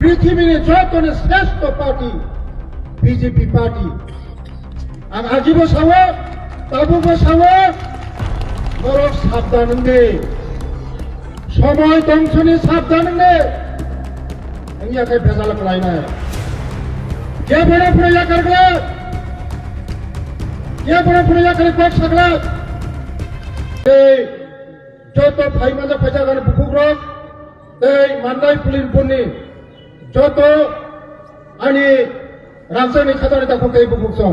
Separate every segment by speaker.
Speaker 1: পৃথিবীর যত শ্রেষ্ঠ পার্টি বিজেপি পার্টি আর আজি বসাবো তাবু বসাবো বরফ সাবধান দে সময় দংশনী সাবধান দে ইয়াকে ভেজাল করাই না কে বড় প্রয়া করবে কে বড় প্রয়া করে কোট সকলা এই যত ভাই মাঝে ফেজা গান বুকুগ্রক এই মান্দাই পুলিশ বনি যত আনি রাজধানী খাতারে দেখো এই বুকুকসং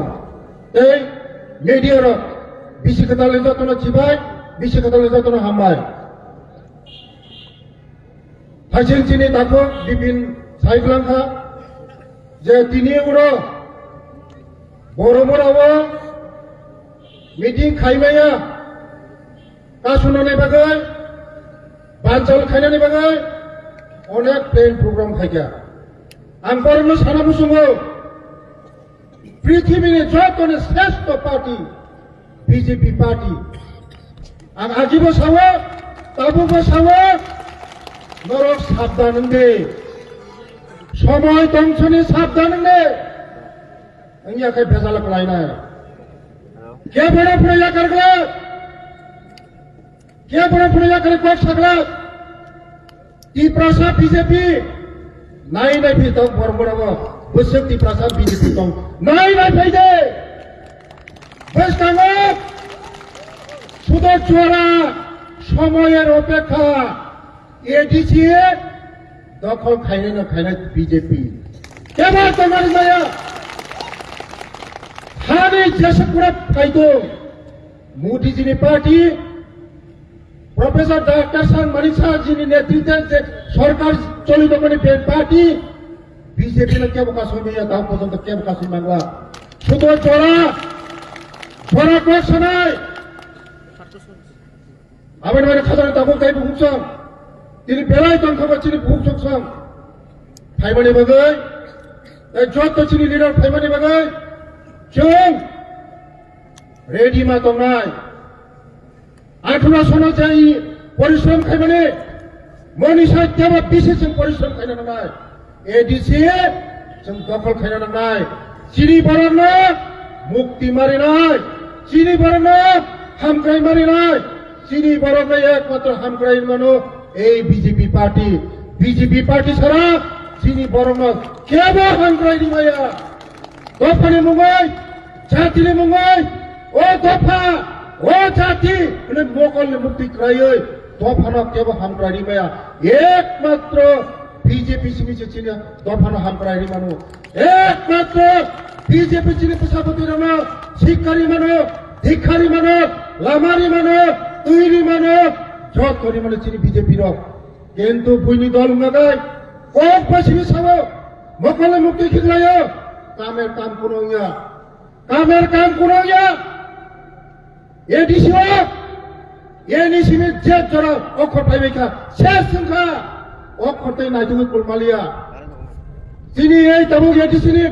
Speaker 1: এই মিডিয়ার বিশি খাতালে যতন চিবাই বিশি খাতালে যতন হামবাই ফাইসেল চিনি দেখো বিপিন সাইক্লাংখা যে তিনি উড়ো বড় বড় মিটিং খাইমাইয়া কাশুনাनै বাগै बान्सल खायनानै बागै अनेक प्लेन प्रग्राम खायगा आं बरनो साना बुसुङो पृथ्वीनि जतन श्रेष्ठ पार्टी बिजेपि पार्टी आं আজি बसावो ताबु बसावो नरक साबधान दे समय दंशनी साबधान दे याके भेजाल कलायना के बड़ा प्रया करगला क्या बड़ा प्रया करे कोट सकला ती प्रसाद बीजेपी नहीं भी तो बरबराबो बसक ती प्रसाद बीजेपी तो नहीं फैदे बस कांगो सुदर चोरा समयर अपेक्षा एडीसी दखल खायने न खायने बीजेपी केवल तुम्हारी माया हानि जैसे पूरा फायदो मोदी जी ने पार्टी প্রফেসর ডক্টর সান মনিষা যিনি নেতৃত্বে সরকার চলিত মানে পার্টি বিজেপি না কেবল কাজ হইয়া দাও পর্যন্ত কেবল কাজ হই বাংলা শুধু চড়া চড়া কোর্স নাই আবার মানে খাজানা দাবো তাই বুঝছম তিনি বেলায় তখন খবর চিনি বুঝছম ফাইমানি বাগাই যত চিনি লিডার ফাইমানি বাগাই जों रेडी मा दंनाय 18 सनाव जाय परिश्रम खायमाने मनिसा केबा बिसेसजों परिश्रम खायना नांनाय एडीसी जों दखल खायना नांनाय चिनि बरनो मुक्ति मारिनाय चिनि बरनो हामग्राय मारिनाय चिनि बरनो एकमात्र हामग्राय मानो এই বিজেপি পার্টি ছাড়া চিনি বরনো কেবল হামগ্রায় মায়া দফানি মুঙ্গাই জাতিনি মুঙ্গাই ও দফা ও জাতি মানে মোকলনে মুক্তি ক্রায় দফানো কেবল হামগ্রায় মায়া একমাত্র বিজেপি চিনি দফানো হামগ্রায় মানো একমাত্র বিজেপি চিনি সভাপতি রানো শিক্ষারি মানো দীক্ষারি মানো লামারি মানো তুইরি মানো যতনি মানে চিনি বিজেপি র কিন্তু বুইনি দল নাগাই কোক পাশিবি সাবো মকলে মুক্তি খিলায় কামের কাম কোনো ইয়া এডিসি এনিসিমি যে জরা অক্ষর পাইবেখা শেষ সংখ্যা অক্ষরটাই নাইজুমি কুলমালিয়া চিনি এই তাবুক এডিসিনি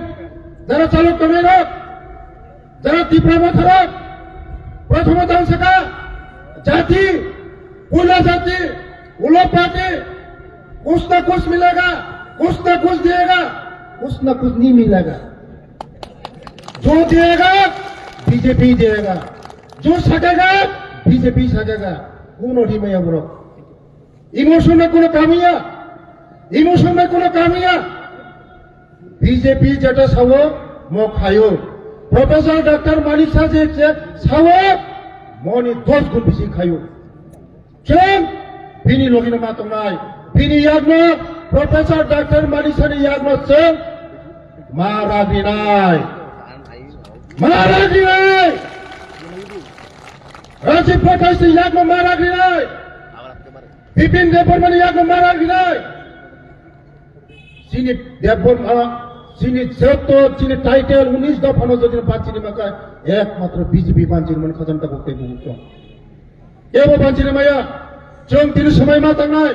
Speaker 1: যারা চালক কর্মীরা যারা তীব্রমা খারাপ প্রথম দাংশকা জাতি उला जाति उला पार्टी कुछ ना कुछ मिलेगा कुछ ना कुछ दिएगा कुछ ना कुछ नहीं मिलेगा जो दिएगा बीजेपी देगा जो सकेगा बीजेपी सकेगा कौन ओढ़ी में ब्रो इमोशन में कोनो कामिया बीजेपी जेटा सावो मो खायो प्रोफेसर डॉक्टर मानिक साह जे सावो मनी 10 गुण बेसि खायो जों बिनि लगिनो मातंनाय बिनि यागनो प्रोफेसर डॉक्टर मानिसानि यागनो जों मारागिनाय राजीव पटासनि यागनो मारागिनाय बिपिन देबबर्मानि यागनो मारागिनाय जिनि देबबर्मा जिनि जतो जिनि टाइटेल 19 दफानो जदि बाचिनि माका एकमात्र बीजेपी बांचिनि मन खजनता बक्ते बुङो एवं बांचिनि माया जों दिन समय मा थांनाय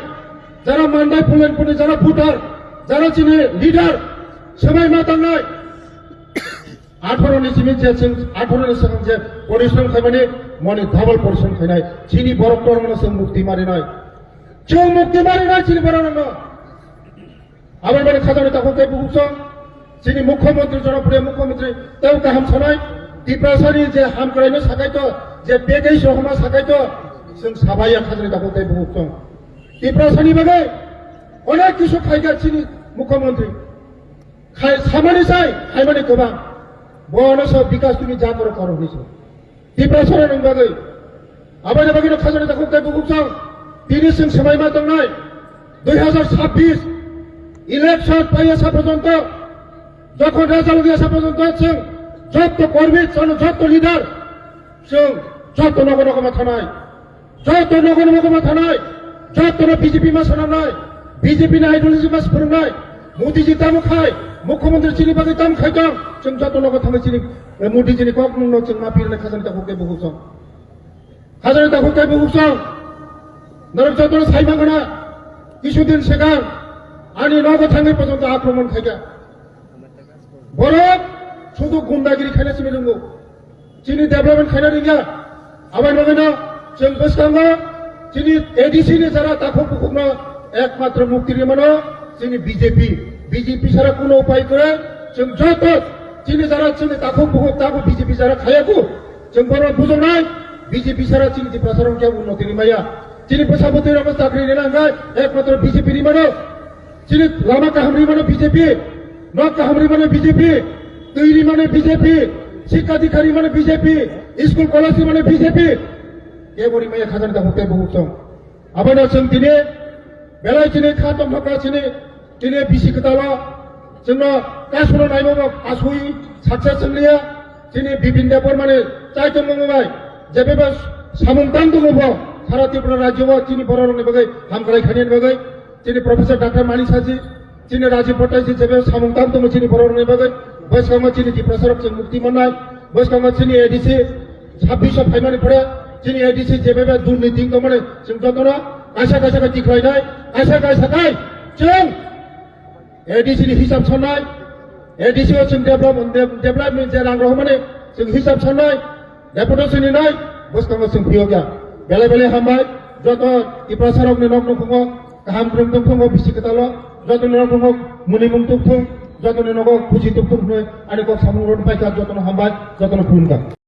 Speaker 1: যারা মান্দাই ফুলেনপুরनि যারা ভোটার যারা চিনি লিডার समय मा थांनाय 18 नि सिम जे 18 नि सिगां जे परिश्रम खायमाने मनि डाबल परिश्रम खायनाय चिनि बरकटर मन जों मुक्ति मारिनाय चिनि बरनो 아বার 말에 가자는 다 국회 부국성 지니 무খ্যমন্ত্রী জনপ্রিয় মুখ্যমন্ত্রী তেও কাহাম সানাই ত্রিপুরাসানি যে হাম করাইনো সাকাইতো যে বেগেই সহমা সাকাইতো जों সাবাইয়া খাজানি दा 국회 부국성 ত্রিপুরাসানি বাগে অনেক কিছু খাইগা চিনি মুখ্যমন্ত্রী খাই সামানি চাই খাইমানি গোবাं বনস বিকাশ তুমি যা করে করো হইছো ত্রিপুরাসানি বাগে আবার বাগে খাজানি दा 국회 부국성 তিনি जों समायमा दंनाय 2026 ইলেকশন পাইয়াসা পর্যন্ত যখন রেজাল্ট দিয়েছে পর্যন্ত जों যত কর্মী যত লিডার जों যত নগর নগমা থানায় যত নগর নগমা থানায় যত বিজেপি মা শোনানায় বিজেপি না আইডিওলজি মাস फोरोंनाय মোদিজি দাম খায় মুখ্যমন্ত্রী চিনি বাগে দাম খাইতাম जों যত নগর থানায় চিনি মোদিজিনি কক নুন जों মাফিরনে খাজানি दा 국회 부국성 খাজানি दा 국회 부국성 너를 저도 사이방거나 কিছুদিন সেখান আনি নগর থানায় পর্যন্ত আক্রমণ খাইগা বরং শুধু গুন্ডাগিরি খাইনাছি মেরুঙ্গো চিনি ডেভেলপমেন্ট খাইনা রিঙ্গা আবার নগেনা जों गोसोखाङो जोंनि एडिसिनि যারা তাকে বুকুনো একমাত্র মুক্তির মানো जोंनि বিজেপি ছাড়া কোনো উপায় করে जों যত চিনি যারা চিনি তাকে বুকুক তাকে বিজেপি যারা খায়াকু जों বড় বুঝনাই বিজেপি ছাড়া চিনি প্রচারণ কে উন্নতি মাইয়া চিনি প্রশাসনের অবস্থা করে নাঙ্গায় একমাত্র বিজেপি মানো চিনি লামা কাহামরি মানো বিজেপি নক কাহামরি মানো বিজেপি তৈরি মানে বিজেপি শিক্ষাধিকারী মানে বিজেপি স্কুল কলেজ মানে বিজেপি এবারে মাইয়া খাজানি दा 국회 부국성 আবার जों দিনে বেলায় চিনি খাতম থাকা চিনি বিসি কতালা जोंनो गासुनो नायबाबो आसुई साक्सेस जोंनिया চিনি বিভিন্ন মানে চাইতো মঙ্গবাই যেবেবা সামন্তান দङबो সারা ত্রিপুরা রাজ্যও চিনি বড়রनि বাগै হামগ্রাই খানিनि বাগै চিনি প্রফেসর ডাক্তার মানি সাজি চিনি রাজীব भट्टाचार्य जेबे सामन्तान दङ चिनि बररनि बागै बसकामा चिनि दिप्रसारक जों मुक्ति मोननाय बसकामा चिनि एडिसि 26 फाइनानि परे चिनि एडिसि जेबे दुर्नीति दङमोन जों जतनो गासा दिख्लायनाय गासा जों एडिसिनि हिसाब साननाय एडिसिआव जों डेभेलपमेन्ट जे रां रहमाने जों हिसाब साननाय डेपुटेसन होनाय बसकामा जों फैया बेले हामबाय जत दिप्रसारकनि नक नखङो गाहाम ग्रोम दंफङो बिसि खोथाल' जतनि नखङो मुनिमुं तुफुं जतनि नखङो खुजि तुफुं आरो सामुं रोड पाइका जतनो हामबाय जतनो खुलुमबाय